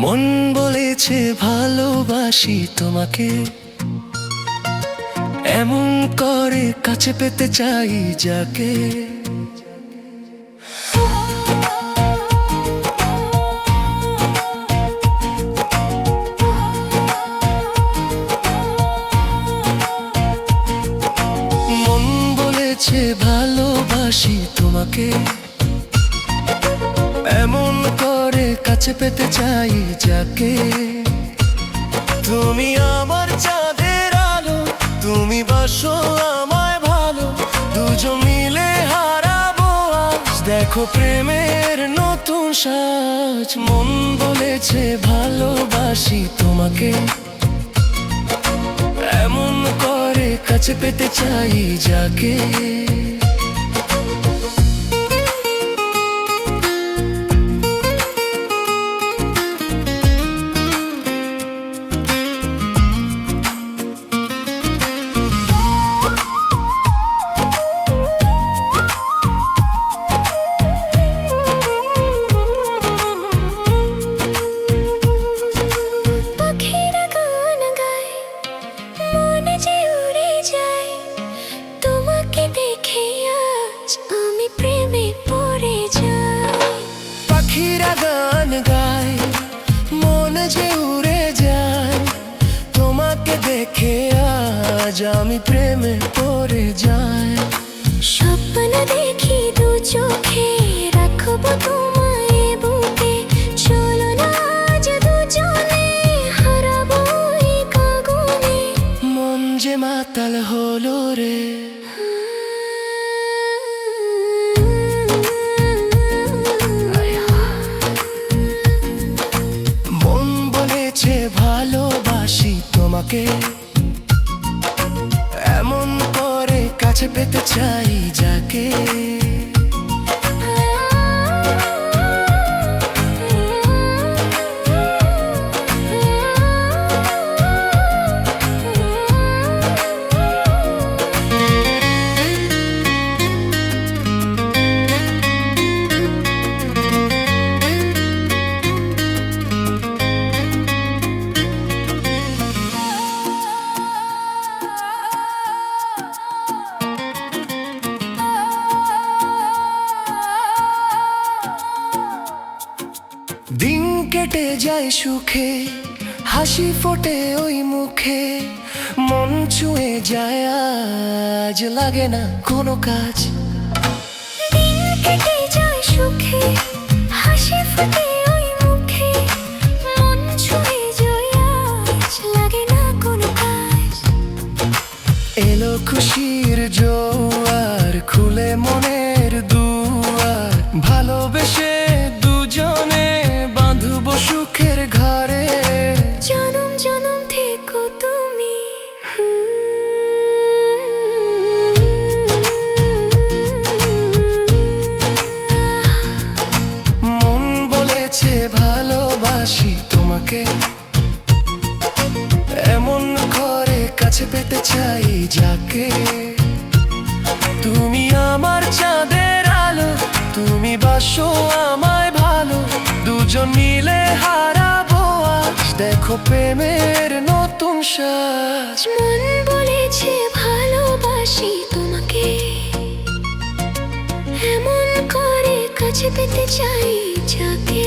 মন বলেছে ভালোবাসি তোমাকে, এমন করে কাছে পেতে চাই যাকে। মন বলেছে ভালোবাসি তোমাকে, এমন করে কাছে পেতে চাই যাকে। তুমি আমার চাঁদের আলো, তুমি বাসো আমায় ভালো, দুজন মিলে হারাবো আজ, দেখো প্রেমের নতুন সাজ। মন বলেছে ভালোবাসি তোমাকে, এমন করে কাছে পেতে চাই যাকে। পাখিরা গান গায়, মন যে উড়ে যায়, তোমাকে দেখে আজ আমি প্রেমে পড়ে যাই। স্বপ্ন দেখি দু চোখে, রাখবো তোমায় বুকে, চলো না আজ দুজনে হারাবো এই গগনে। মন যে মাতাল হলো রে, ভালোবাসি তোমাকে, এমন করে কাছে পেতে চাই যাকে। দিন কেটে যায় সুখে, হাসি ফোটে ওই মুখে, মন ছুঁয়ে যায় আজ, লাগে না কোনো কাজ। দিন কেটে যায় সুখে, হাসি ফোটে ওই মুখে, মন ছুঁয়ে যায় আজ, লাগে না কোনো কাজ। এলো খুশির জোয়ার, খুলে মনের দুয়ার, ভালোবেসে দুজনে বাঁধবো সুখের ঘরে। জনম জনম থেকো তুমি, মন বলেছে ভালোবাসি তোমাকে, এমন করে কাছে পেতে চাই যাকে। তুমি আমার চাঁদের আলো, তুমি বাসো আমায় ভালো, দুজন মিলে হারাবো আজ, দেখো প্রেমের নতুন সাজ। মন বলেছে ভালোবাসি তোমাকে, এমন করে কাছে পেতে চাই যাকে।